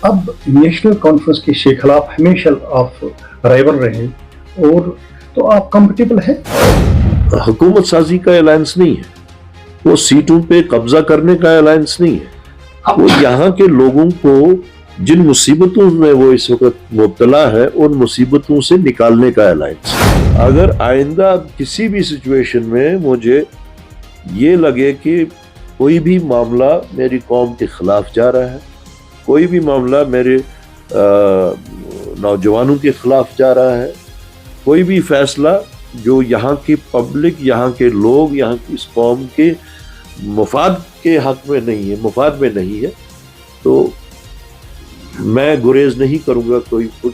اب national conference کے خلاف ہمیشہ آپ رائول رہے اور تو آپ کمفرٹیبل ہیں؟ حکومت سازی کا الائنس نہیں ہے، وہ سیٹوں پہ قبضہ کرنے کا الائنس نہیں ہے، وہ یہاں کے لوگوں کو جن مصیبتوں میں وہ اس وقت مبتلا ہے ان مصیبتوں سے نکالنے کا الائنس۔ اگر آئندہ کسی بھی سچویشن میں مجھے یہ لگے کہ کوئی بھی معاملہ میری قوم کے خلاف جا رہا ہے، کوئی بھی معاملہ میرے نوجوانوں کے خلاف جا رہا ہے، کوئی بھی فیصلہ جو یہاں کی پبلک، یہاں کے لوگ، یہاں کی اس قوم کے مفاد کے حق میں نہیں ہے، مفاد میں نہیں ہے، تو میں گریز نہیں کروں گا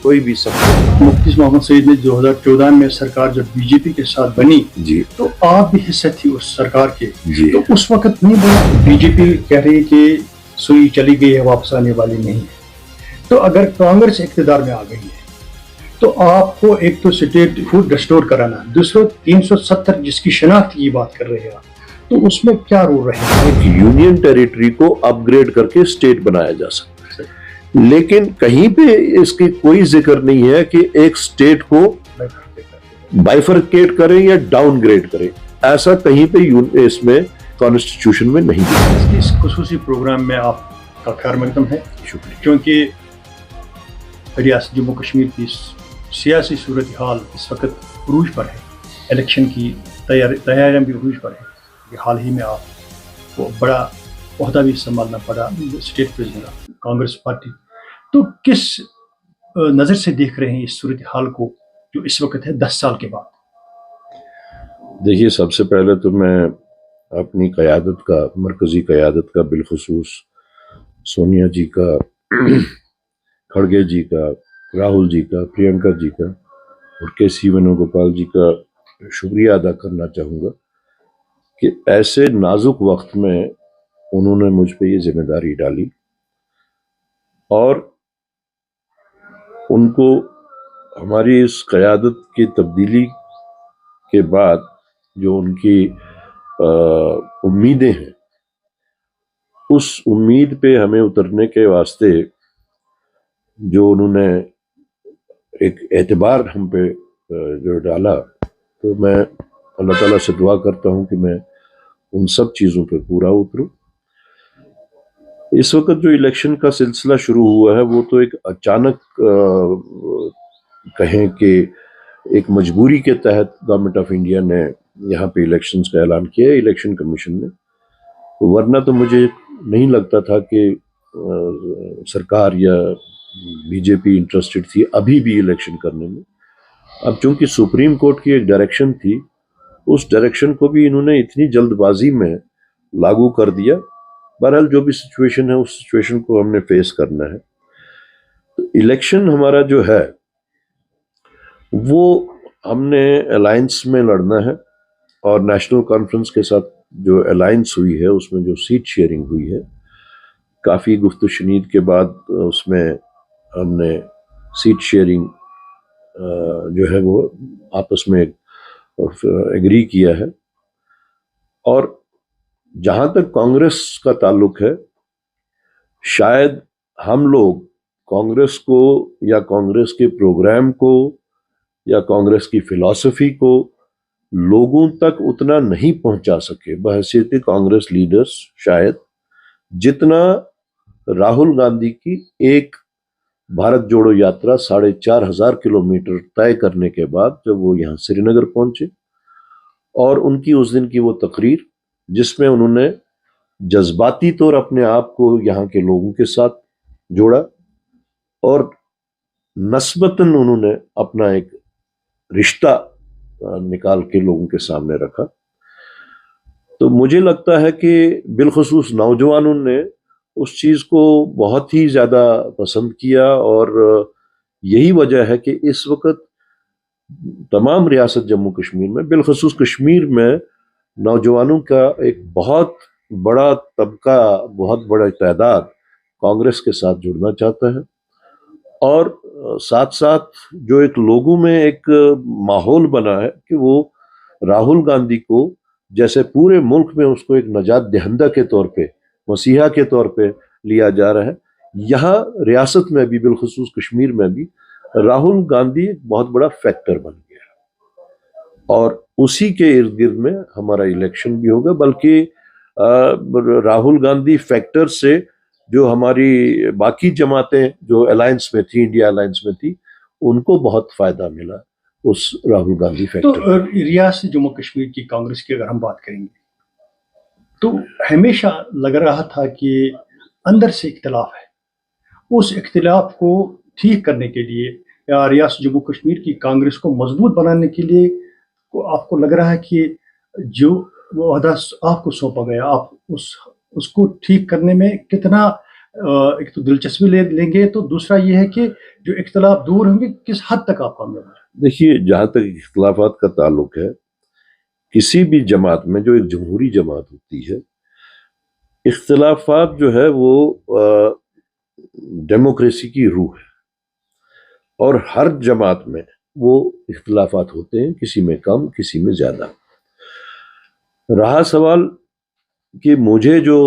کوئی بھی سخت۔ مفتی محمد سعید نے 2014 میں سرکار جب بی جے پی کے ساتھ بنی جی تو آپ بھی حصہ تھی اس سرکار کے، جی تو اس وقت نہیں بولا بی جے پی کہہ رہی کہ سوئی چلی گئی ہے، واپس آنے والی نہیں ہے، تو اگر کانگریس اقتدار میں آ گئی ہے تو آپ کو ایک تو اسٹیٹ فوڈ ریسٹور کرانا، دوسرا 370 جس کی شناخت کی بات کر رہے ہیں آپ، تو اس میں کیا رول رہے گا؟ یونین ٹیریٹری کو اپ گریڈ کر کے اسٹیٹ بنایا جا سکتا ہے، لیکن کہیں پہ اس کی کوئی ذکر نہیں ہے کہ ایک اسٹیٹ کو بائیفرکیٹ کریں یا ڈاؤن گریڈ کریں، ایسا کہیں پہ اس میں کانسٹیٹیوشن میں نہیں دیا۔ اس خصوصی پروگرام میں آپ کا خیر مقدم ہے، شکریہ۔ کیونکہ ریاست جموں کشمیر کی سیاسی صورتحال اس وقت عروج پر ہے، الیکشن کی تیاریاں بھی عروج پر ہے، حال ہی میں آپ کو بڑا عہدہ بھی سنبھالنا پڑا، اسٹیٹ پریزیڈنٹ کانگریس پارٹی، تو کس نظر سے دیکھ رہے ہیں اس صورتحال کو جو اس وقت ہے 10 سال کے بعد؟ دیکھیے، سب سے پہلے تو میں اپنی قیادت کا، مرکزی قیادت کا، بالخصوص سونیا جی کا، کھڑگے جی کا، راہل جی کا، پرینکا جی کا اور کے سی وینو گوپال جی کا شکریہ ادا کرنا چاہوں گا کہ ایسے نازک وقت میں انہوں نے مجھ پہ یہ ذمہ داری ڈالی، اور ان کو ہماری اس قیادت کی تبدیلی کے بعد جو ان کی امیدیں ہیں، اس امید پہ ہمیں اترنے کے واسطے جو انہوں نے ایک اعتبار ہم پہ جو ڈالا، تو میں اللہ تعالیٰ سے دعا کرتا ہوں کہ میں ان سب چیزوں پہ پورا اتروں۔ اس وقت جو الیکشن کا سلسلہ شروع ہوا ہے وہ تو ایک اچانک کہیں کہ ایک مجبوری کے تحت گورنمنٹ آف انڈیا نے یہاں پہ الیکشنز کا اعلان کیا ہے، الیکشن کمیشن نے، ورنہ تو مجھے نہیں لگتا تھا کہ سرکار یا بی جے پی انٹرسٹڈ تھی ابھی بھی الیکشن کرنے میں۔ اب چونکہ سپریم کورٹ کی ایک ڈائریکشن تھی، اس ڈائریکشن کو بھی انہوں نے اتنی جلد بازی میں لاگو کر دیا۔ بہرحال جو بھی سچویشن ہے اس سچویشن کو ہم نے فیس کرنا ہے۔ تو الیکشن ہمارا جو ہے وہ ہم نے الائنس میں لڑنا ہے، اور نیشنل کانفرنس کے ساتھ جو الائنس ہوئی ہے اس میں جو سیٹ شیئرنگ ہوئی ہے، کافی گفت و شنید کے بعد اس میں ہم نے سیٹ شیئرنگ جو ہے وہ آپس میں ایگری کیا ہے۔ اور جہاں تک کانگریس کا تعلق ہے، شاید ہم لوگ کانگریس کو یا کانگریس کے پروگرام کو یا کانگریس کی فلسفی کو لوگوں تک اتنا نہیں پہنچا سکے بحیثیت کانگریس لیڈرز، شاید جتنا راہل گاندھی کی ایک بھارت جوڑو یاترا 4,500 کلومیٹر طے کرنے کے بعد جب وہ یہاں سری نگر پہنچے، اور ان کی اس دن کی وہ تقریر جس میں انہوں نے جذباتی طور اپنے آپ کو یہاں کے لوگوں کے ساتھ جوڑا، اور نسبتاً انہوں نے اپنا ایک رشتہ نکال کے لوگوں کے سامنے رکھا، تو مجھے لگتا ہے کہ بالخصوص نوجوانوں نے اس چیز کو بہت ہی زیادہ پسند کیا، اور یہی وجہ ہے کہ اس وقت تمام ریاست جموں کشمیر میں، بالخصوص کشمیر میں، نوجوانوں کا ایک بہت بڑا طبقہ، بہت بڑا تعداد کانگریس کے ساتھ جڑنا چاہتا ہے، اور ساتھ ساتھ جو ایک لوگوں میں ایک ماحول بنا ہے کہ وہ راہل گاندھی کو جیسے پورے ملک میں اس کو ایک نجات دہندہ کے طور پہ، مسیحا کے طور پہ لیا جا رہا ہے، یہاں ریاست میں بھی بالخصوص کشمیر میں بھی راہل گاندھی ایک بہت بڑا فیکٹر بن گیا اور اسی کے ارد گرد میں ہمارا الیکشن بھی ہوگا. بلکہ راہل گاندھی فیکٹر سے جو ہماری باقی جماعتیں جو الائنس میں تھی، انڈیا الائنس میں تھی، ان کو بہت فائدہ ملا اس راہل گاندھی تو فیکٹر. ریاست جموں کشمیر کی کانگریس کی اگر ہم بات کریں گے تو ہمیشہ لگ رہا تھا کہ اندر سے اختلاف ہے، اس اختلاف کو ٹھیک کرنے کے لیے یا ریاست جموں کشمیر کی کانگریس کو مضبوط بنانے کے لیے آپ کو لگ رہا ہے کہ جو وہ عہدہ آپ کو سونپا گیا، آپ اس کو ٹھیک کرنے میں کتنا ایک تو دلچسپی لیں گے، تو دوسرا یہ ہے کہ جو اختلاف دور ہوں گے کس حد تک آپ کامیاب ہیں؟ دیکھیے، جہاں تک اختلافات کا تعلق ہے، کسی بھی جماعت میں جو ایک جمہوری جماعت ہوتی ہے، اختلافات جو ہے وہ ڈیموکریسی کی روح ہے اور ہر جماعت میں وہ اختلافات ہوتے ہیں، کسی میں کم کسی میں زیادہ. رہا سوال کہ مجھے جو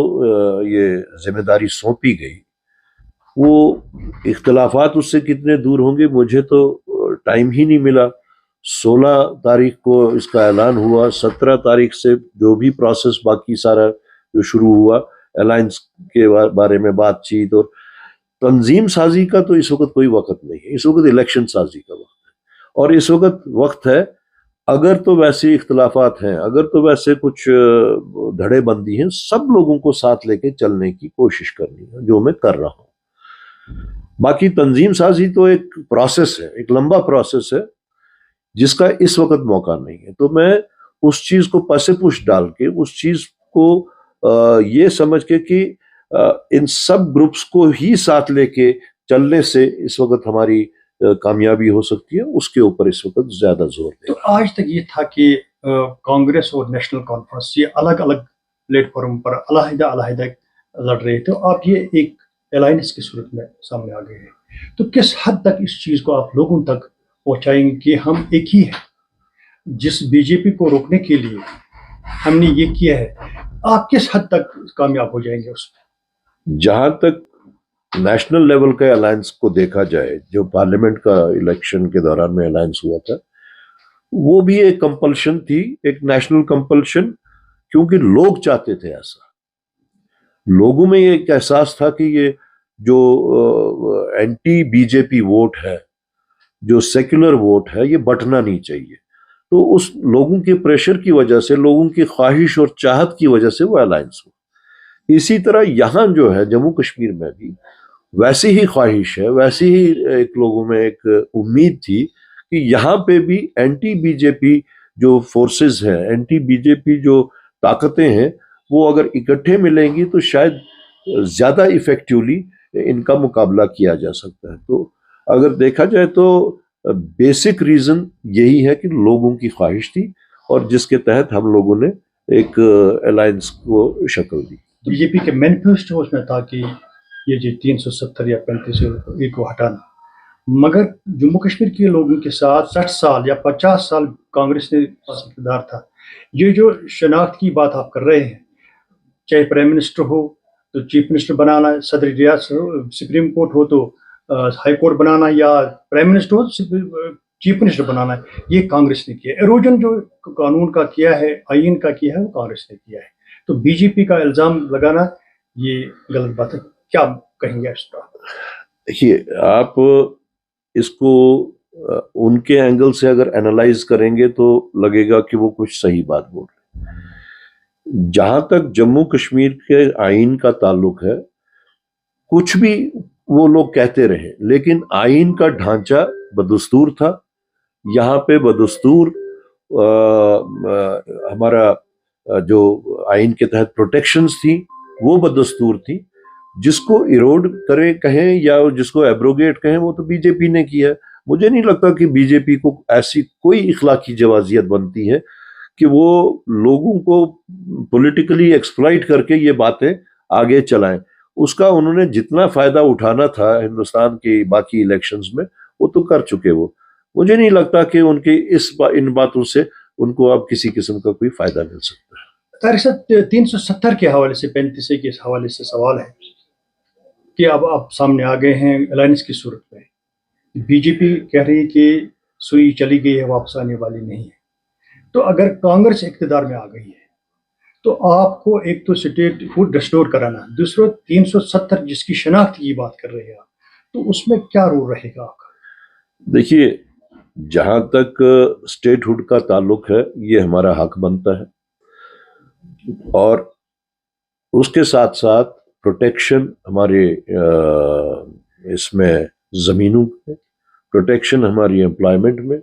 یہ ذمہ داری سونپی گئی، وہ اختلافات اس سے کتنے دور ہوں گے مجھے تو ٹائم ہی نہیں ملا. 16 تاریخ کو اس کا اعلان ہوا، 17 تاریخ سے جو بھی پروسیس باقی سارا جو شروع ہوا، الائنس کے بارے میں بات چیت اور تنظیم سازی کا، تو اس وقت کوئی وقت نہیں ہے. اس وقت الیکشن سازی کا وقت ہے اور اس وقت ہے. اگر تو ویسے اختلافات ہیں، اگر تو ویسے کچھ دھڑے بندی ہیں، سب لوگوں کو ساتھ لے کے چلنے کی کوشش کرنی ہے، جو میں کر رہا ہوں. باقی تنظیم سازی تو ایک پروسیس ہے، ایک لمبا پروسیس ہے جس کا اس وقت موقع نہیں ہے. تو میں اس چیز کو پس پش ڈال کے، اس چیز کو یہ سمجھ کے کہ ان سب گروپس کو ہی ساتھ لے کے چلنے سے اس وقت ہماری کامیابی ہو سکتی ہے، اس کے اوپر اس وقت زیادہ زور دے. تو آج تک یہ تھا کہ کانگریس اور نیشنل کانفرنس یہ الگ الگ پلیٹ فارم پر علیحدہ لڑ رہے تھے، آپ یہ ایک الائنس کی صورت میں سامنے آ گئے ہیں. تو کس حد تک اس چیز کو آپ لوگوں تک پہنچائیں گے کہ ہم ایک ہی ہیں، جس بی جے پی کو روکنے کے لیے ہم نے یہ کیا ہے، آپ کس حد تک کامیاب ہو جائیں گے اس میں؟ جہاں تک نیشنل لیول کے الائنس کو دیکھا جائے، جو پارلیمنٹ کا الیکشن کے دوران میں الائنس ہوا تھا، وہ بھی ایک کمپلشن تھی، ایک نیشنل کمپلشن، کیونکہ لوگ چاہتے تھے ایسا. لوگوں میں یہ ایک احساس تھا کہ یہ جو anti B J P vote ہے، جو سیکولر ووٹ ہے، یہ بٹنا نہیں چاہیے. تو اس لوگوں کے پریشر کی وجہ سے، لوگوں کی خواہش اور چاہت کی وجہ سے وہ الائنس ہوا. اسی طرح یہاں جو ہے جموں کشمیر میں بھی ویسی ہی خواہش ہے، ویسی ہی ایک لوگوں میں ایک امید تھی کہ یہاں پہ بھی اینٹی بی جے پی جو فورسز ہیں، اینٹی بی جے پی جو طاقتیں ہیں، وہ اگر اکٹھے ملیں گی تو شاید زیادہ ایفیکٹولی ان کا مقابلہ کیا جا سکتا ہے. تو اگر دیکھا جائے تو بیسک ریزن یہی ہے کہ لوگوں کی خواہش تھی اور جس کے تحت ہم لوگوں نے ایک الائنس کو شکل دی. بی جے پی کے مینیفیسٹو اس میں تھا کہ یہ جو 370 یا 35 کو ہٹانا، مگر جموں کشمیر کے لوگوں کے ساتھ 60 سال یا 50 سال کانگریس نے اقتدار تھا. یہ جو شناخت کی بات آپ کر رہے ہیں، چاہے پرائم منسٹر ہو تو چیف منسٹر بنانا، صدر ریاست سپریم کورٹ ہو تو ہائی کورٹ بنانا، یا پرائم منسٹر ہو چیف منسٹر بنانا، یہ کانگریس نے کیا. ایروجن جو قانون کا کیا ہے، آئین کا کیا ہے، وہ کانگریس نے کیا ہے. تو بی جے پی کا الزام لگانا یہ غلط بات ہے. کیا کہیں گے اس پر؟ دیکھیے، آپ اس کو ان کے اینگل سے اگر اینالائز کریں گے تو لگے گا کہ وہ کچھ صحیح بات بول رہے ہیں. جہاں تک جموں کشمیر کے آئین کا تعلق ہے، کچھ بھی وہ لوگ کہتے رہے، لیکن آئین کا ڈھانچہ بدستور تھا. یہاں پہ بدستور ہمارا جو آئین کے تحت پروٹیکشنز تھیں وہ بدستور تھیں. جس کو ایروڈ کرے کہیں یا جس کو ایبروگیٹ کہیں، وہ تو بی جے پی نے کیا. مجھے نہیں لگتا کہ بی جے پی کو ایسی کوئی اخلاقی جوازیت بنتی ہے کہ وہ لوگوں کو پولیٹیکلی ایکسپلائٹ کر کے یہ باتیں آگے چلائیں. اس کا انہوں نے جتنا فائدہ اٹھانا تھا ہندوستان کی باقی الیکشنز میں، وہ تو کر چکے. وہ مجھے نہیں لگتا کہ ان کے ان باتوں سے ان کو اب کسی قسم کا کوئی فائدہ مل سکتا ہے. طارق صاحب، 370 کے حوالے سے 35 کے حوالے سے سوال ہے کہ اب آپ سامنے آ گئے ہیں الائنس کی صورت میں. بی جے پی کہہ رہی ہے کہ سوئی چلی گئی ہے، واپس آنے والی نہیں ہے. تو اگر کانگریس اقتدار میں آ گئی ہے تو آپ کو ایک تو اسٹیٹ ہوڈ ریسٹور کرانا، دوسرا 370 جس کی شناخت کی بات کر رہے ہیں آپ، تو اس میں کیا رول رہے گا آپ کا؟ دیکھیے، جہاں تک اسٹیٹ ہوڈ کا تعلق ہے یہ ہمارا حق بنتا ہے، اور اس کے ساتھ ساتھ پروٹیکشن ہمارے اس میں زمینوں میں، پروٹیکشن ہماری امپلائمنٹ میں،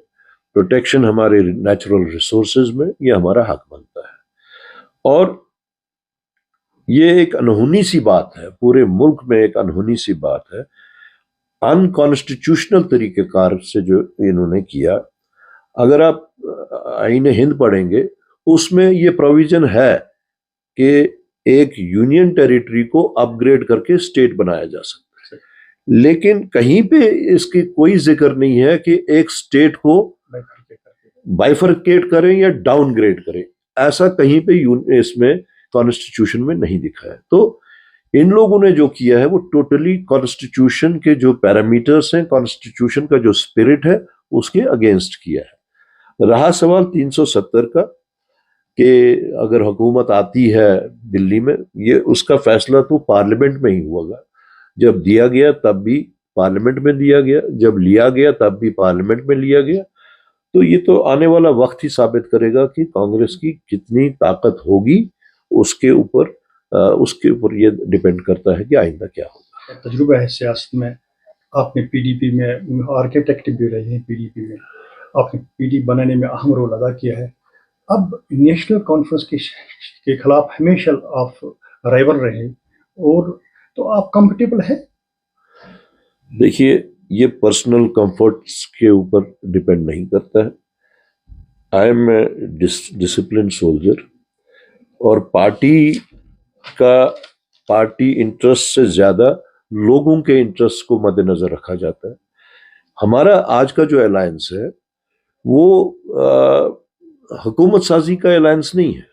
پروٹیکشن ہمارے نیچرل ریسورسز میں، یہ ہمارا حق بنتا ہے. اور یہ ایک انہونی سی بات ہے، پورے ملک میں ایک انہونی سی بات ہے، ان کانسٹیٹیوشنل طریقہ کار سے جو انہوں نے کیا. اگر آپ آئین ہند پڑھیں گے اس میں یہ پروویژن ہے کہ ایک یونین ٹیریٹری کو اپ گریڈ کر کے اسٹیٹ بنایا جا سکتا ہے، لیکن کہیں پہ اس کی کوئی ذکر نہیں ہے کہ ایک اسٹیٹ کو بائیفرکیٹ کریں یا ڈاؤن گریڈ کریں. ایسا کہیں پہ اس میں کانسٹیٹیوشن میں نہیں دکھا ہے. تو ان لوگوں نے جو کیا ہے وہ ٹوٹلی کانسٹیٹیوشن کے جو پیرامیٹرز ہیں، کانسٹیٹیوشن کا جو اسپرٹ ہے اس کے اگینسٹ کیا ہے. رہا سوال 370 کا کہ اگر حکومت آتی ہے دلی میں، یہ اس کا فیصلہ تو پارلیمنٹ میں ہی ہوا گا. جب دیا گیا تب بھی پارلیمنٹ میں دیا گیا، جب لیا گیا تب بھی پارلیمنٹ میں لیا گیا. تو یہ تو آنے والا وقت ہی ثابت کرے گا کہ کانگریس کی کتنی طاقت ہوگی. اس کے اوپر یہ ڈیپینڈ کرتا ہے کہ آئندہ کیا ہوگا. تجربہ ہے سیاست میں، آپ نے پی ڈی پی میں آرکیٹیکٹ بھی رہے ہیں، پی ڈی پی میں آپ نے پی ڈی بنانے میں اہم رول ادا کیا ہے. اب نیشنل کانفرنس کے خلاف ہمیشہ آپ رائول رہے، اور تو آپ کمفرٹیبل ہیں؟ دیکھیے، یہ پرسنل کمفرٹس کے اوپر ڈیپینڈ نہیں کرتا ہے. I am a discipline soldier, اور پارٹی انٹرسٹ سے زیادہ لوگوں کے انٹرسٹ کو مد نظر رکھا جاتا ہے. ہمارا آج کا جو الائنس ہے وہ حکومت سازی کا الائنس نہیں ہے،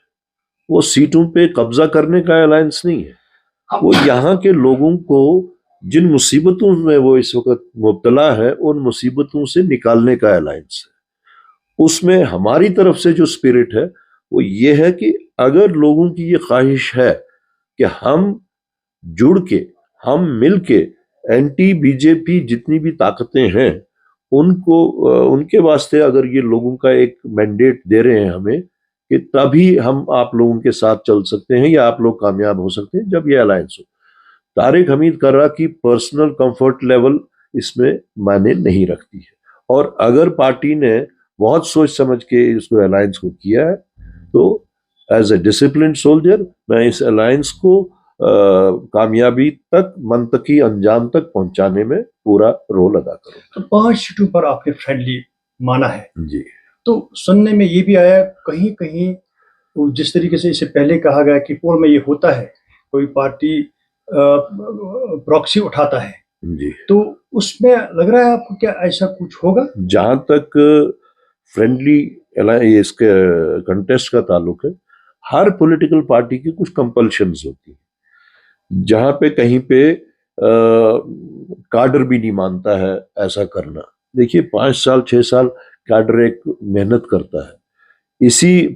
وہ سیٹوں پہ قبضہ کرنے کا الائنس نہیں ہے. وہ یہاں کے لوگوں کو جن مصیبتوں میں وہ اس وقت مبتلا ہے ان مصیبتوں سے نکالنے کا الائنس ہے. اس میں ہماری طرف سے جو اسپرٹ ہے وہ یہ ہے کہ اگر لوگوں کی یہ خواہش ہے کہ ہم جڑ کے، ہم مل کے اینٹی بی جے پی جتنی بھی طاقتیں ہیں ان کے واسطے اگر یہ لوگوں کا ایک مینڈیٹ دے رہے ہیں ہمیں کہ تبھی ہم آپ لوگوں کے ساتھ چل سکتے ہیں یا آپ لوگ کامیاب ہو سکتے ہیں جب یہ الائنس ہو. طارق حمید کرا کی پرسنل کمفرٹ لیول اس میں معنی نہیں رکھتی ہے. اور اگر پارٹی نے بہت سوچ سمجھ کے اس کو الائنس کو کیا ہے تو ایز اے ڈسپلنڈ سولجر میں اس الائنس کو کامیابی تک، منطقی انجام تک پہنچانے میں پورا رول ادا کروں. تو 5 سیٹوں پر آپ نے فرینڈلی مانا ہے جی. تو سننے میں یہ بھی آیا کہیں کہیں جس طریقے سے اسے پہلے کہا گیا کہ پول میں یہ ہوتا ہے، کوئی پارٹی پراکسی اٹھاتا ہے، جی. تو اس میں لگ رہا ہے آپ کو کیا ایسا کچھ ہوگا؟ جہاں تک فرینڈلی اس کے کنٹیسٹ کا تعلق ہے، ہر پولیٹیکل پارٹی کی کچھ کمپلشنز ہوتی ہیں جہاں پہ کہیں پہ کاڈر بھی نہیں مانتا ہے ایسا کرنا. دیکھیے 5 سال 6 سال کاڈر ایک محنت کرتا ہے اسی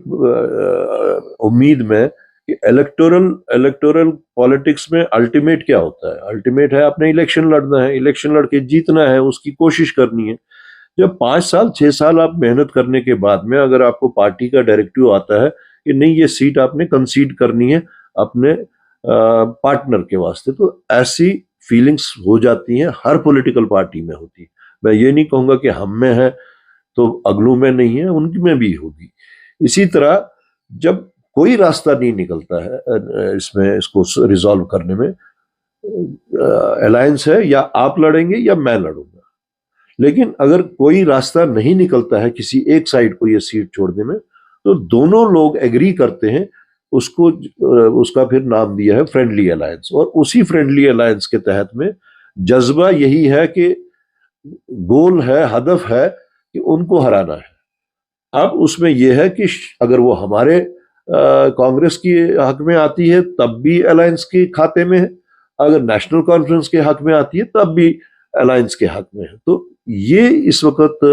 امید میں کہ الیکٹورل پالیٹکس میں الٹیمیٹ کیا ہوتا ہے؟ الٹیمیٹ ہے آپ نے الیکشن لڑنا ہے، الیکشن لڑ کے جیتنا ہے، اس کی کوشش کرنی ہے. جب 5 سال 6 سال آپ محنت کرنے کے بعد میں اگر آپ کو پارٹی کا ڈائریکٹیو آتا ہے کہ نہیں یہ سیٹ آپ نے کنسیڈ کرنی ہے اپنے پارٹنر کے واسطے، تو ایسی فیلنگز ہو جاتی ہیں، ہر پولیٹیکل پارٹی میں ہوتی ہے. میں یہ نہیں کہوں گا کہ ہم میں ہے تو اگلوں میں نہیں ہے، ان میں بھی ہوگی. اسی طرح جب کوئی راستہ نہیں نکلتا ہے اس کو ریزالو کرنے میں، الائنس ہے یا آپ لڑیں گے یا میں لڑوں گا، لیکن اگر کوئی راستہ نہیں نکلتا ہے کسی ایک سائڈ کو یہ سیٹ چھوڑنے میں تو دونوں لوگ ایگری کرتے ہیں، اس کا پھر نام دیا ہے فرینڈلی الائنس. اور اسی فرینڈلی الائنس کے تحت میں جذبہ یہی ہے کہ گول ہے، ہدف ہے کہ ان کو ہرانا ہے. اب اس میں یہ ہے کہ اگر وہ ہمارے کانگریس کی حق میں آتی ہے تب بھی الائنس کے کھاتے میں ہے، اگر نیشنل کانفرنس کے حق میں آتی ہے تب بھی الائنس کے حق میں ہے. تو یہ اس وقت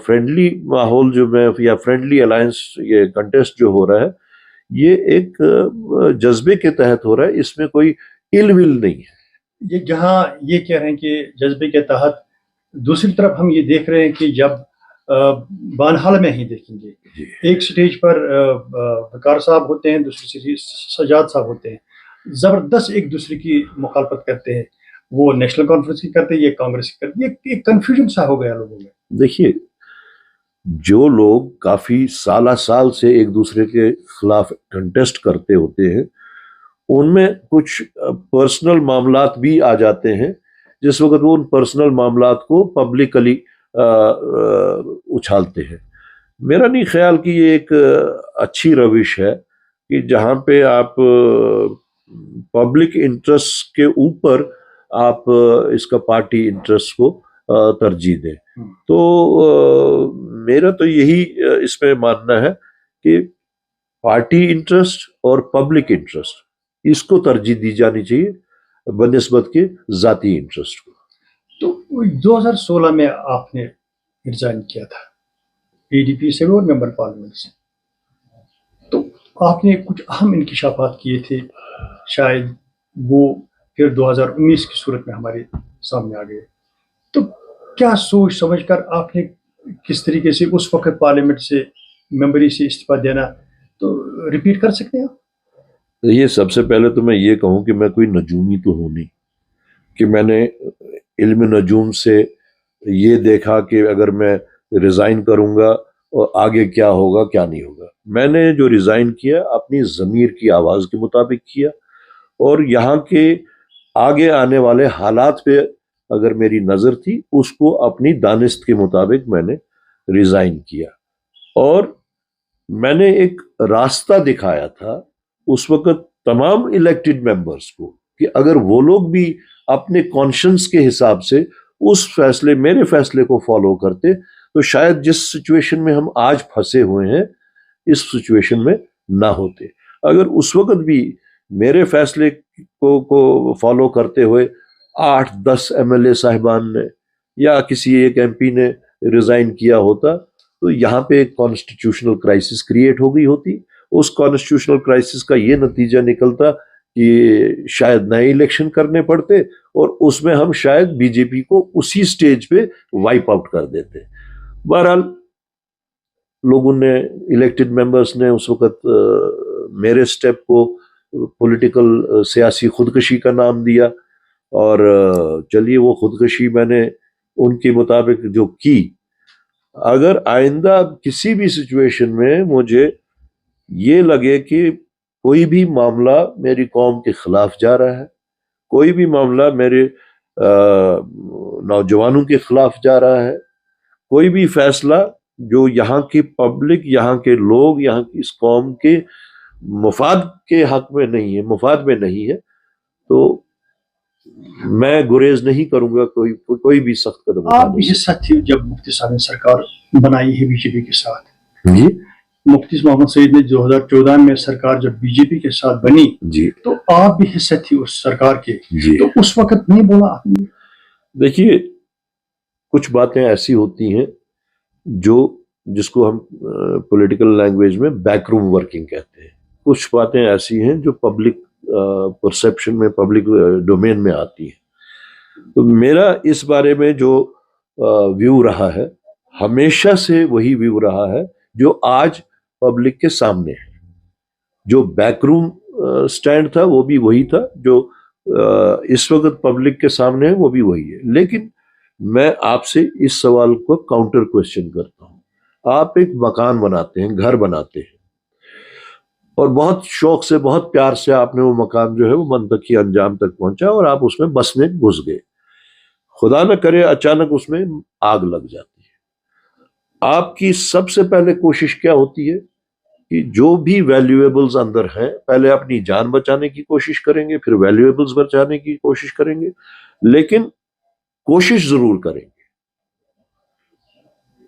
فرینڈلی ماحول جو میں یا فرینڈلی الائنس یہ کنٹیسٹ جو ہو رہا ہے یہ ایک جذبے کے تحت ہو رہا ہے, اس میں کوئی اِل ول نہیں ہے. یہ جہاں یہ کہہ رہے ہیں کہ جذبے کے تحت, دوسری طرف ہم یہ دیکھ رہے ہیں کہ جب بانہال میں ہی دیکھیں گے ایک سٹیج پر وقار صاحب ہوتے ہیں, دوسری سٹیج سجاد صاحب ہوتے ہیں, زبردست ایک دوسرے کی مخالفت کرتے ہیں, وہ نیشنل کانفرنس کی کرتے ہیں, یہ کانگریس کی کرتے ہیں, ایک کنفیوژن سا ہو گیا لوگوں میں. دیکھیے جو لوگ کافی سال سے ایک دوسرے کے خلاف کنٹیسٹ کرتے ہوتے ہیں ان میں کچھ پرسنل معاملات بھی آ جاتے ہیں, جس وقت وہ ان پرسنل معاملات کو پبلکلی اچھالتے ہیں. میرا نہیں خیال کہ یہ ایک اچھی روش ہے کہ جہاں پہ آپ پبلک انٹرسٹ کے اوپر آپ اس کا پارٹی انٹرسٹ کو ترجیح دیں. تو میرا تو یہی اس میں ماننا ہے کہ پارٹی انٹرسٹ اور پبلک انٹرسٹ اس کو ترجیح دی جانی چاہیے بنسبت کے ذاتی انٹرسٹ کو. تو 2016 میں آپ نے ریزائن کیا تھا پی ڈی پی سے اور ممبر پارلیمنٹ سے, تو آپ نے کچھ اہم انکشافات کیے تھے, شاید وہ پھر 2019 کی صورت میں ہمارے سامنے آ گئے. تو کیا سوچ سمجھ کر آپ نے کس طریقے سے اس وقت پارلیمنٹ سے ممبری سے استعفیٰ دینا, تو ریپیٹ کر سکتے ہیں آپ؟ یہ سب سے پہلے تو میں یہ کہوں کہ میں کوئی نجومی تو ہوں نہیں کہ میں نے علم نجوم سے یہ دیکھا کہ اگر میں ریزائن کروں گا اور آگے کیا ہوگا کیا نہیں ہوگا. میں نے جو ریزائن کیا اپنی ضمیر کی آواز کے مطابق کیا, اور یہاں کے آگے آنے والے حالات پہ اگر میری نظر تھی اس کو اپنی دانست کے مطابق میں نے ریزائن کیا. اور میں نے ایک راستہ دکھایا تھا اس وقت تمام الیکٹڈ ممبرز کو کہ اگر وہ لوگ بھی اپنے کانشنس کے حساب سے اس فیصلے میرے فیصلے کو فالو کرتے تو شاید جس سچویشن میں ہم آج پھنسے ہوئے ہیں اس سچویشن میں نہ ہوتے. اگر اس وقت بھی میرے فیصلے کو فالو کرتے ہوئے 8-10 ایم ایل اے صاحبان نے یا کسی ایک ایم پی نے ریزائن کیا ہوتا تو یہاں پہ ایک کانسٹیٹیوشنل کرائسس کریٹ ہو گئی ہوتی. اس کانسٹیٹیوشنل کرائسس کا یہ نتیجہ نکلتا کہ شاید نئے الیکشن کرنے پڑتے اور اس میں ہم شاید بی جے پی کو اسی سٹیج پہ وائپ آؤٹ کر دیتے. بہرحال لوگوں نے الیکٹڈ ممبرز نے اس وقت میرے سٹیپ کو پولیٹیکل سیاسی خودکشی کا نام دیا, اور چلیے وہ خودکشی میں نے ان کے مطابق جو کی. اگر آئندہ کسی بھی سچویشن میں مجھے یہ لگے کہ کوئی بھی معاملہ میری قوم کے خلاف جا رہا ہے, کوئی بھی معاملہ میرے نوجوانوں کے خلاف جا رہا ہے, کوئی بھی فیصلہ جو یہاں کی پبلک, یہاں کے لوگ, یہاں کی اس قوم کے مفاد کے حق میں نہیں ہے, مفاد میں نہیں ہے, تو میں گریز نہیں کروں گا کوئی بھی سخت قدم. آپ بھی حصہ تھے جب مفتی صاحب نے سرکار بنائی ہے بی جے پی کے ساتھ. جی مفتی محمد سعید نے 2014 میں سرکار جب بی جے پی کے ساتھ بنی جی تو آپ بھی حصہ تھی اس سرکار کے, جی. تو اس وقت نہیں بولا آپ نے؟ دیکھیے کچھ باتیں ایسی ہوتی ہیں جس کو ہم پولیٹیکل لینگویج میں بیک روم ورکنگ کہتے ہیں. کچھ باتیں ایسی ہیں جو پبلک پرسیپشن میں, پبلک ڈومین میں آتی ہیں. تو میرا اس بارے میں جو ویو رہا ہے ہمیشہ سے وہی ویو رہا ہے جو آج پبلک کے سامنے ہے. جو بیک روم سٹینڈ تھا وہ بھی وہی تھا, جو اس وقت پبلک کے سامنے ہے وہ بھی وہی ہے. لیکن میں آپ سے اس سوال کو کاؤنٹر کوشچن کرتا ہوں. آپ ایک مکان بناتے ہیں, گھر بناتے ہیں, اور بہت شوق سے, بہت پیار سے آپ نے وہ مکان جو ہے وہ منطقی انجام تک پہنچا اور آپ اس میں بسنے گھس گئے. خدا نہ کرے اچانک اس میں آگ لگ جاتی ہے. آپ کی سب سے پہلے کوشش کیا ہوتی ہے کہ جو بھی ویلیویبلز اندر ہیں پہلے اپنی جان بچانے کی کوشش کریں گے, پھر ویلیویبلز بچانے کی کوشش کریں گے, لیکن کوشش ضرور کریں گے.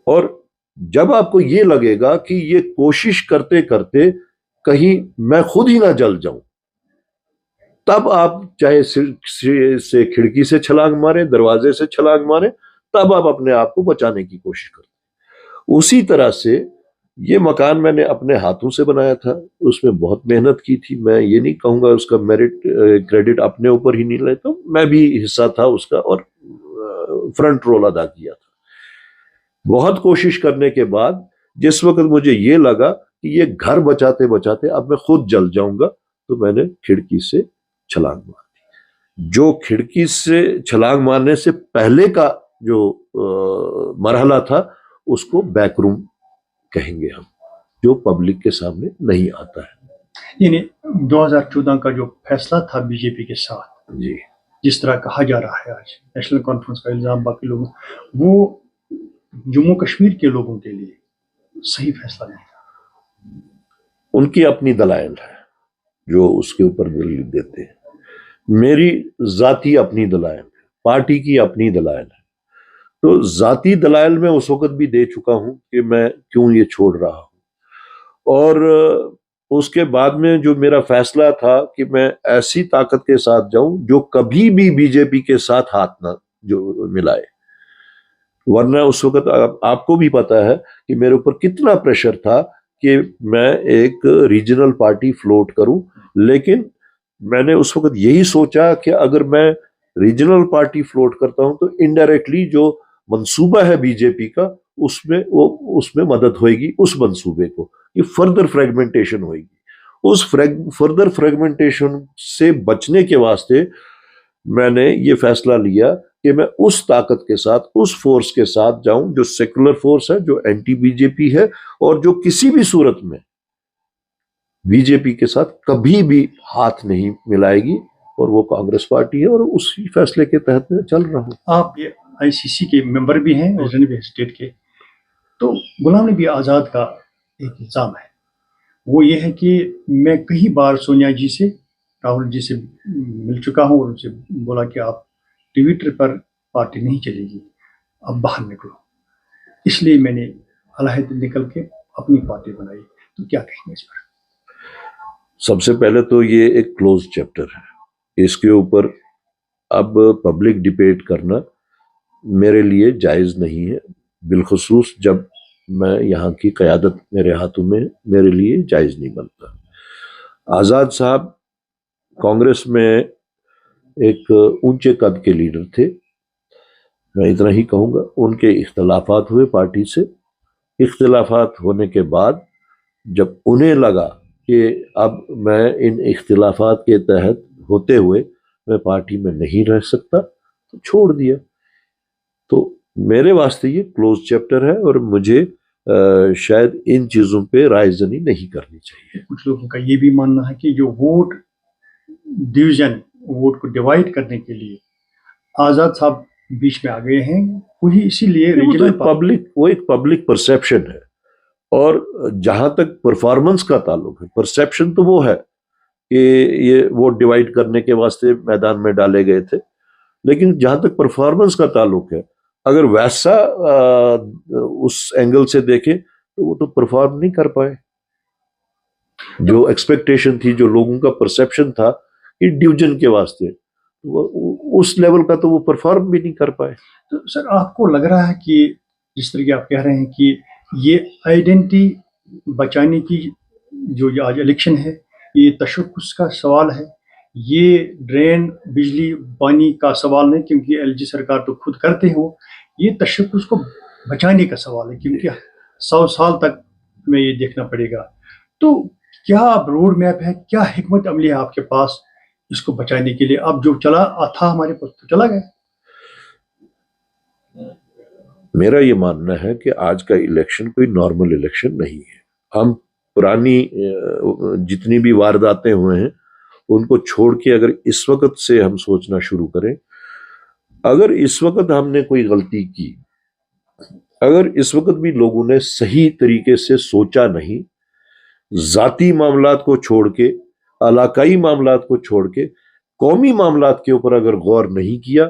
اور جب آپ کو یہ لگے گا کہ یہ کوشش کرتے کرتے کہیں میں خود ہی نہ جل جاؤں تب آپ چاہے سے کھڑکی سے چھلانگ ماریں، دروازے سے چھلانگ ماریں، تب آپ اپنے آپ کو بچانے کی کوشش کریں۔ اسی طرح سے یہ مکان میں نے اپنے ہاتھوں سے بنایا تھا، اس میں بہت محنت کی تھی، میں یہ نہیں کہوں گا اس کا کریڈٹ اپنے اوپر ہی نہیں لیتا، میں بھی حصہ تھا اس کا اور فرنٹ رول ادا کیا تھا۔ بہت کوشش کرنے کے بعد جس وقت مجھے یہ لگا کہ یہ گھر بچاتے بچاتے اب میں خود جل جاؤں گا، تو میں نے کھڑکی سے چھلانگ مار دی۔ جو کھڑکی سے چھلانگ مارنے سے پہلے کا جو مرحلہ تھا اس کو بیک روم کہیں گے ہم، جو پبلک کے سامنے نہیں آتا ہے۔ یعنی 2014 کا جو فیصلہ تھا بی جے پی کے ساتھ، جی، جس طرح کہا جا رہا ہے آج نیشنل کانفرنس کا الزام باقی لوگوں، وہ جموں کشمیر کے لوگوں کے لیے صحیح فیصلہ نہیں تھا۔ ان کی اپنی دلائل ہے جو اس کے اوپر دلیل دیتے ہیں، میری ذاتی اپنی دلائل ہے، پارٹی کی اپنی دلائل ہے۔ تو ذاتی دلائل میں اس وقت بھی دے چکا ہوں کہ میں کیوں یہ چھوڑ رہا ہوں، اور اس کے بعد میں جو میرا فیصلہ تھا کہ میں ایسی طاقت کے ساتھ جاؤں جو کبھی بھی بی جے پی کے ساتھ ہاتھ نہ جو ملائے، ورنہ اس وقت آپ کو بھی پتا ہے کہ میرے اوپر کتنا پریشر تھا کہ میں ایک ریجنل پارٹی فلوٹ کروں، لیکن میں نے اس وقت یہی سوچا کہ اگر میں ریجنل پارٹی فلوٹ کرتا ہوں تو انڈائریکٹلی جو منصوبہ ہے بی جے پی کا اس میں مدد ہوئے گی، اس منصوبے کو یہ فردر فریگمنٹیشن ہوئے گی۔ اس فردر فریگمنٹیشن سے بچنے کے واسطے میں نے یہ فیصلہ لیا کہ میں اس طاقت کے ساتھ، اس فورس کے ساتھ جاؤں جو سیکولر فورس ہے، جو اینٹی بی جے پی ہے، اور جو کسی بھی صورت میں بی جے پی کے ساتھ کبھی بھی ہاتھ نہیں ملائے گی، اور وہ کانگریس پارٹی ہے، اور اسی فیصلے کے تحت میں چل رہا ہوں۔ آپ یہ آئی سی سی کے ممبر بھی ہیں اور جنوبی اسٹیٹ کے، تو غلام نبی آزاد کا ایک الزام ہے، وہ یہ ہے کہ میں کئی بار سونیا جی سے، راہل جی سے مل چکا ہوں اور ان سے بولا کہ آپ ٹویٹر پر پارٹی نہیں چلے گی، اب باہر نکلو، اس لیے میں نے علیحدہ نکل کے اپنی پارٹی بنائی۔ تو کیا کہیں گے اس پر؟ سب سے پہلے تو یہ ایک کلوز چیپٹر ہے، اس کے اوپر اب پبلک ڈبیٹ کرنا میرے لیے جائز نہیں ہے، بالخصوص جب میں یہاں کی قیادت میرے ہاتھوں میں، میرے لیے جائز نہیں بنتا۔ آزاد صاحب کانگریس میں ایک اونچے قد کے لیڈر تھے، میں اتنا ہی کہوں گا۔ ان کے اختلافات ہوئے پارٹی سے، اختلافات ہونے کے بعد جب انہیں لگا کہ اب میں ان اختلافات کے تحت ہوتے ہوئے میں پارٹی میں نہیں رہ سکتا، تو چھوڑ دیا۔ تو میرے واسطے یہ کلوز چیپٹر ہے، اور مجھے شاید ان چیزوں پہ رائے زنی نہیں کرنی چاہیے۔ کچھ لوگوں کا یہ بھی ماننا ہے کہ جو ووٹ ڈویژن، ووٹ کو ڈیوائڈ کرنے کے لیے آزاد صاحب بیچ میں آ گئے ہیں، وہی اسی لیے وہ ایک پبلک پرسیپشن ہے، اور جہاں تک پرفارمنس کا تعلق ہے، پرسیپشن تو وہ ہے کہ یہ ووٹ ڈیوائڈ کرنے کے واسطے میدان میں ڈالے گئے تھے، لیکن جہاں تک پرفارمنس کا تعلق ہے، اگر ویسا اس اینگل سے دیکھیں تو وہ تو پرفارم نہیں کر پائے۔ جو ایکسپیکٹیشن تھی، جو لوگوں کا پرسیپشن تھا کہ ڈویژن کے واسطے، اس لیول کا تو وہ پرفارم بھی نہیں کر پائے۔ تو سر آپ کو لگ رہا ہے کہ جس طریقے آپ کہہ رہے ہیں کہ یہ آئیڈینٹی بچانے کی جو یہ آج الیکشن ہے، یہ تشخص کا سوال ہے، یہ ڈرین بجلی پانی کا سوال نہیں، کیونکہ ایل جی سرکار تو خود کرتے ہو، یہ تشخص کو بچانے کا سوال ہے، کیونکہ 100 سال تک ہمیں یہ دیکھنا پڑے گا۔ تو کیا روڈ میپ ہے، کیا حکمت عملی ہے آپ کے پاس اس کو بچانے کے لیے؟ اب جو چلا تھا ہمارے پاس تو چلا گیا۔ میرا یہ ماننا ہے کہ آج کا الیکشن کوئی نارمل الیکشن نہیں ہے۔ ہم پرانی جتنی بھی وارداتیں ہوئے ہیں ان کو چھوڑ کے اگر اس وقت سے ہم سوچنا شروع کریں، اگر اس وقت ہم نے کوئی غلطی کی، اگر اس وقت بھی لوگوں نے صحیح طریقے سے سوچا نہیں، ذاتی معاملات کو چھوڑ کے، علاقائی معاملات کو چھوڑ کے قومی معاملات کے اوپر اگر غور نہیں کیا،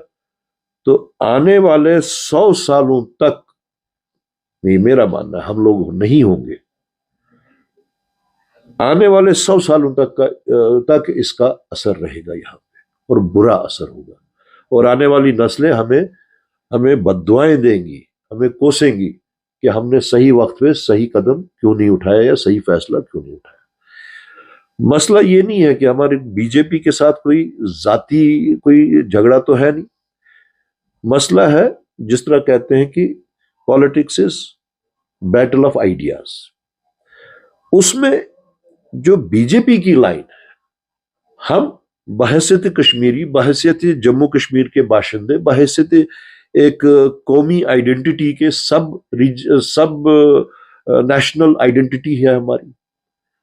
تو آنے والے 100 سالوں تک، یہ میرا ماننا ہے، ہم لوگ نہیں ہوں گے۔ آنے والے 100 سالوں تک اس کا اثر رہے گا یہاں پہ، اور برا اثر ہوگا، اور آنے والی نسلیں ہمیں بددعائیں دیں گی، ہمیں کوسیں گی کہ ہم نے صحیح وقت پہ صحیح قدم کیوں نہیں اٹھایا یا صحیح فیصلہ کیوں نہیں اٹھایا۔ مسئلہ یہ نہیں ہے کہ ہمارے بی جے پی کے ساتھ کوئی ذاتی کوئی جھگڑا تو ہے نہیں، مسئلہ ہے جس طرح کہتے ہیں کہ politics is battle of ideas, اس میں جو بی جے پی کی لائن ہے، ہم بحیثیت کشمیری، بحیثیت جموں کشمیر کے باشندے، بحیثیت ایک قومی آئیڈینٹی کے سب نیشنل آئیڈینٹی ہے ہماری،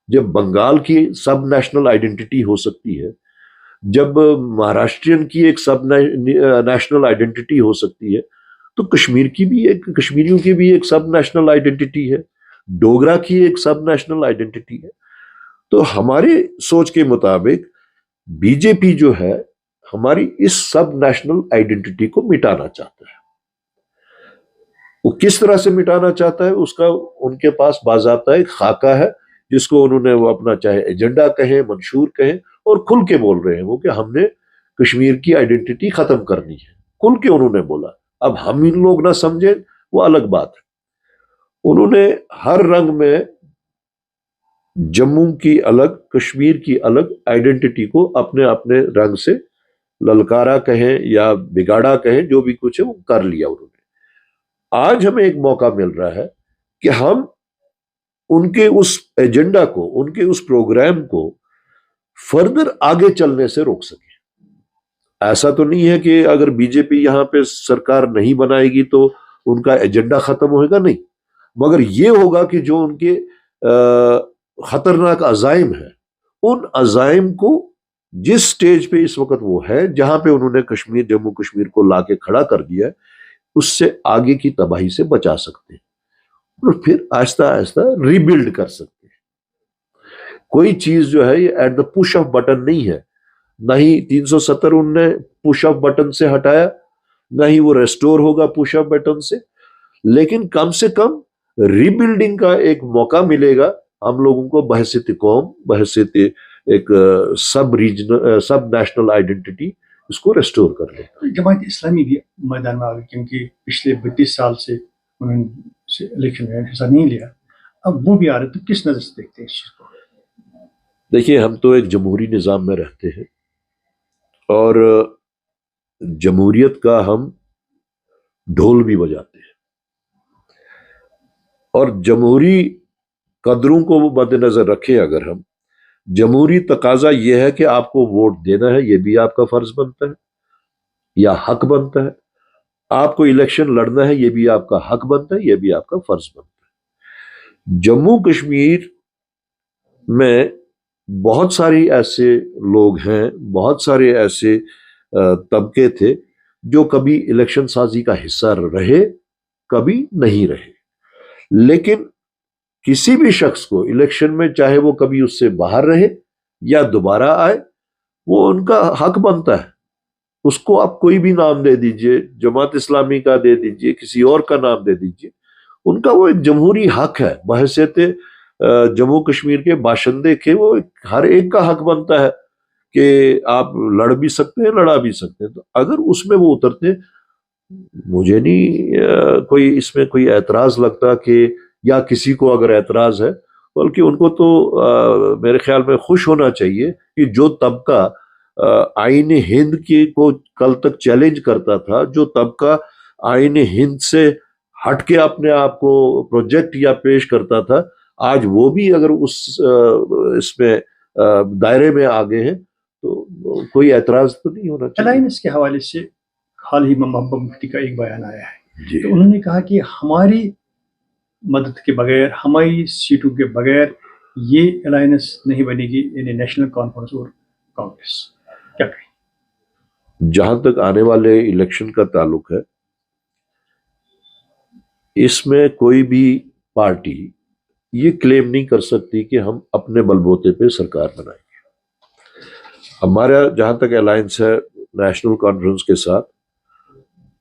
جب بنگال کی سب نیشنل آئیڈینٹی ہو سکتی ہے، جب مہاراشٹرین کی ایک سب نیشنل آئیڈینٹی ہو سکتی ہے، تو کشمیریوں کی بھی ایک سب نیشنل آئیڈینٹی ہے، ڈوگرا کی ایک سب نیشنل آئیڈینٹی ہے۔ تو ہماری سوچ کے مطابق بی جے پی جو ہے ہماری اس سب نیشنل آئیڈینٹی کو مٹانا چاہتا ہے۔ وہ کس طرح سے مٹانا چاہتا ہے، اس کا ان کے پاس باضابطہ ایک خاکہ ہے، جس کو انہوں نے وہ اپنا چاہے ایجنڈا کہیں، منشور کہیں، اور کھل کے بول رہے ہیں وہ کہ ہم نے کشمیر کی آئیڈینٹی ختم کرنی ہے، کھل کے انہوں نے بولا۔ اب ہم ان لوگ نہ سمجھیں وہ الگ بات ہے۔ انہوں نے ہر رنگ میں جموں کی الگ، کشمیر کی الگ آئیڈینٹی کو اپنے اپنے رنگ سے للکارا کہیں یا بگاڑا کہیں، جو بھی کچھ ہے وہ کر لیا انہوں نے۔ آج ہمیں ایک موقع مل رہا ہے کہ ہم ان کے اس ایجنڈا کو، ان کے اس پروگرام کو فردر آگے چلنے سے روک سکیں۔ ایسا تو نہیں ہے کہ اگر بی جے پی یہاں پہ سرکار نہیں بنائے گی تو ان کا ایجنڈا ختم ہوئے گا، نہیں، مگر یہ ہوگا کہ جو ان کے خطرناک عزائم ہیں، ان عزائم کو جس سٹیج پہ اس وقت وہ ہے، جہاں پہ انہوں نے جموں کشمیر کو لا کے کھڑا کر دیا ہے، اس سے آگے کی تباہی سے بچا سکتے ہیں، اور پھر آہستہ آہستہ ری بلڈ کر سکتے ہیں۔ کوئی چیز جو ہے یہ at the push of button نہیں ہے، نہ ہی 370 ان نے پش آف بٹن سے ہٹایا، نہ ہی وہ ریسٹور ہوگا پش آف بٹن سے، لیکن کم سے کم ری بلڈنگ کا ایک موقع ملے گا ہم لوگوں کو، بحیثیت قوم، بحیثیت ایک سب نیشنل آئیڈینٹی، اس کو ریسٹور کر لے۔ جماعت اسلامی بھی میدان میں آ گئی، کیونکہ پچھلے 32 سال سے انہوں نے الیکشن میں حصہ نہیں لیا، اب وہ بھی آ رہے، تو کس نظر سے دیکھتے ہیں اس چیز کو؟ دیکھیے، ہم تو ایک جمہوری نظام میں رہتے ہیں، اور جمہوریت کا ہم ڈھول بھی بجاتے ہیں، اور جمہوری قدروں کو وہ مد نظر رکھیں، اگر ہم جمہوری تقاضا یہ ہے کہ آپ کو ووٹ دینا ہے، یہ بھی آپ کا فرض بنتا ہے یا حق بنتا ہے، آپ کو الیکشن لڑنا ہے، یہ بھی آپ کا حق بنتا ہے، یہ بھی آپ کا فرض بنتا ہے۔ جموں کشمیر میں بہت ساری ایسے لوگ ہیں، بہت سارے ایسے طبقے تھے جو کبھی الیکشن سازی کا حصہ رہے، کبھی نہیں رہے، لیکن کسی بھی شخص کو الیکشن میں، چاہے وہ کبھی اس سے باہر رہے یا دوبارہ آئے، وہ ان کا حق بنتا ہے۔ اس کو آپ کوئی بھی نام دے دیجئے، جماعت اسلامی کا دے دیجئے، کسی اور کا نام دے دیجئے، ان کا وہ ایک جمہوری حق ہے، بحیثیت جموں کشمیر کے باشندے کے، وہ ہر ایک کا حق بنتا ہے کہ آپ لڑ بھی سکتے ہیں، لڑا بھی سکتے ہیں۔ تو اگر اس میں وہ اترتے، مجھے نہیں کوئی اس میں کوئی اعتراض لگتا، کہ یا کسی کو اگر اعتراض ہے، بلکہ ان کو تو میرے خیال میں خوش ہونا چاہیے کہ جو طبقہ آئین ہند کو کل تک چیلنج کرتا تھا، جو طبقہ آئین ہند سے ہٹ کے اپنے آپ کو پروجیکٹ یا پیش کرتا تھا، آج وہ بھی اگر اس میں دائرے میں آگے ہیں، تو کوئی اعتراض تو نہیں ہونا چاہیے۔ الائنس کے حوالے سے حال ہی میں محبوبہ مفتی کا ایک بیان آیا ہے، جی، تو انہوں نے کہا کہ ہماری مدد کے بغیر، ہماری سیٹوں کے بغیر یہ الائنس نہیں بنے گی، یعنی نیشنل کانفرنس اور کانگریس، کیا کہیں؟ جہاں تک آنے والے الیکشن کا تعلق ہے، اس میں کوئی بھی پارٹی یہ کلیم نہیں کر سکتی کہ ہم اپنے بل بوتے پہ سرکار بنائیں گے۔ ہمارا جہاں تک الائنس ہے نیشنل کانفرنس کے ساتھ،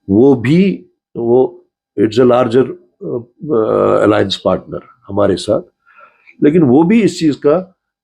وہ it's a larger alliance partner ہمارے ساتھ، لیکن وہ بھی اس چیز کا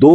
2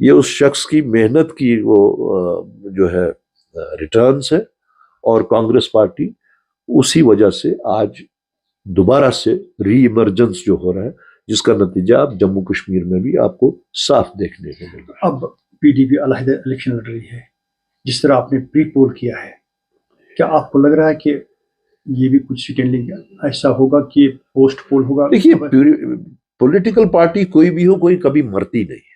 یہ اس شخص کی محنت کی وہ جو ہے ریٹرنز ہے، اور کانگریس پارٹی اسی وجہ سے آج دوبارہ سے ری ایمرجنس جو ہو رہا ہے، جس کا نتیجہ آپ جموں کشمیر میں بھی آپ کو صاف دیکھنے کو مل رہا ہے۔ اب پی ڈی پی علیحدہ الیکشن لڑ رہی ہے، جس طرح آپ نے پری پول کیا ہے، کیا آپ کو لگ رہا ہے کہ یہ بھی کچھ سیکنڈلی ایسا ہوگا کہ پوسٹ پول ہوگا؟ دیکھیے، پولیٹیکل پارٹی کوئی بھی ہو، کوئی کبھی مرتی نہیں ہے،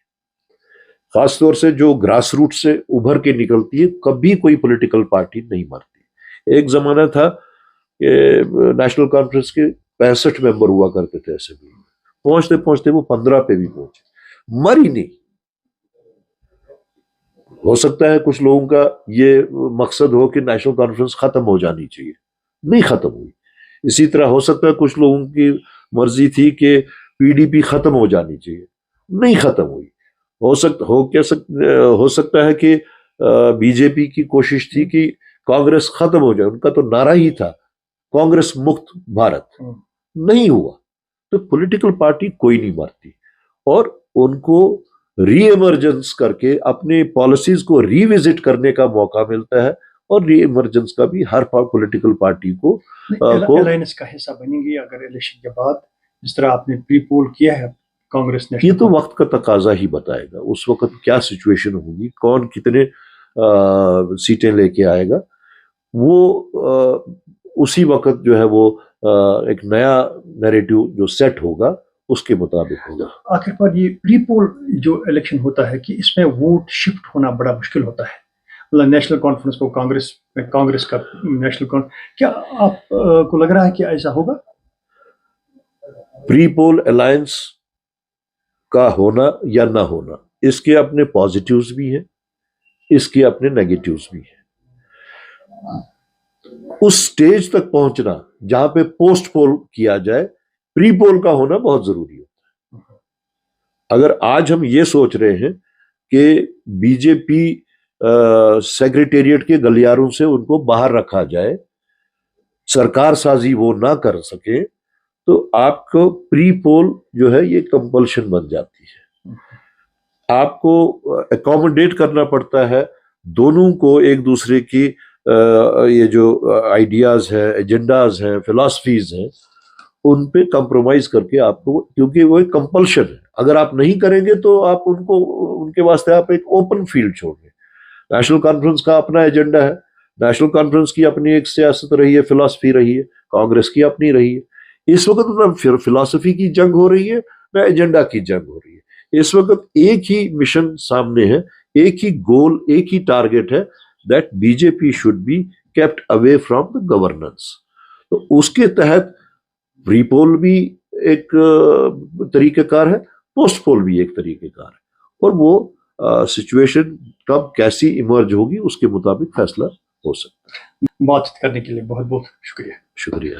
خاص طور سے جو گراس روٹ سے ابھر کے نکلتی ہے، کبھی کوئی پولیٹیکل پارٹی نہیں مرتی۔ ایک زمانہ تھا کہ نیشنل کانفرنس کے 65 ممبر ہوا کرتے تھے اسمبلی میں، پہنچتے پہنچتے وہ 15 پہ بھی پہنچے، مر ہی نہیں۔ ہو سکتا ہے کچھ لوگوں کا یہ مقصد ہو کہ نیشنل کانفرنس ختم ہو جانی چاہیے، نہیں ختم ہوئی۔ اسی طرح ہو سکتا ہے کچھ لوگوں کی مرضی تھی کہ پی ڈی پی ختم ہو جانی چاہیے، نہیں ختم ہوئی۔ ہو سکتا ہے کہ بی جے پی کی کوشش تھی کہ کانگریس ختم ہو جائے، ان کا تو نعرہ ہی تھا کانگریس مکت بھارت، نہیں ہوا۔ تو پولیٹیکل پارٹی کوئی نہیں مارتی، اور ان کو ری ایمرجنس کر کے اپنی پالیسیز کو ری وزٹ کرنے کا موقع ملتا ہے، اور ری ایمرجنس کا بھی ہر پولیٹیکل پارٹی کو الائنس کا حصہ بنیں گی اگر الیکشن کے بعد، جس طرح آپ نے پری پول کیا ہے کانگریس نے؟ یہ تو وقت کا تقاضا ہی بتائے گا، اس وقت کیا سچویشن ہوگی، کون کتنے سیٹیں لے کے آئے گا، وہ اسی وقت جو ہے وہ ایک نیا نیریٹو جو سیٹ ہوگا اس کے مطابق ہوگا۔ آخر پر یہ پری پول جو الیکشن ہوتا ہے کہ اس میں ووٹ شفٹ ہونا بڑا مشکل ہوتا ہے، مطلب نیشنل کانفرنس کو کانگریس کا نیشنل کانفرنس، کیا آپ کو لگ رہا ہے کہ ایسا ہوگا؟ پری پول الائنس کا ہونا یا نہ ہونا، اس کے اپنے پازیٹیوز بھی ہیں، اس کے اپنے نیگیٹیوز بھی ہیں۔ اس سٹیج تک پہنچنا جہاں پہ پوسٹ پول کیا جائے، پری پول کا ہونا بہت ضروری ہوتا ہے۔ اگر آج ہم یہ سوچ رہے ہیں کہ بی جے پی سیکریٹریٹ کے گلیاروں سے ان کو باہر رکھا جائے، سرکار سازی وہ نہ کر سکے، تو آپ کو پری پول جو ہے یہ کمپلشن بن جاتی ہے۔ آپ کو اکوموڈیٹ کرنا پڑتا ہے دونوں کو، ایک دوسرے کی یہ جو آئیڈیاز ہیں، ایجنڈاز ہیں، فلاسفیز ہیں، ان پہ کمپرومائز کر کے آپ کو، کیونکہ وہ ایک کمپلشن ہے، اگر آپ نہیں کریں گے تو آپ ان کے واسطے آپ ایک اوپن فیلڈ چھوڑ گے۔ نیشنل کانفرنس کا اپنا ایجنڈا ہے، نیشنل کانفرنس کی اپنی ایک سیاست رہی ہے، فلاسفی رہی ہے، کانگریس کی اپنی رہی ہے۔ اس وقت نہ فلاسفی کی جنگ ہو رہی ہے، نہ ایجنڈا کی جنگ ہو رہی ہے، اس وقت ایک ہی مشن سامنے ہے، ایک ہی گول، ایک ہی ٹارگٹ ہے، that BJP should be kept away from the governance۔ تو اس کے تحت پری پول بھی ایک طریقہ کار ہے، پوسٹ پول بھی ایک طریقہ کار ہے، اور وہ سچویشن کب کیسی ایمرج ہوگی اس کے مطابق فیصلہ ہو سکتا ہے۔ بات کرنے کے لیے بہت بہت شکریہ۔ شکریہ۔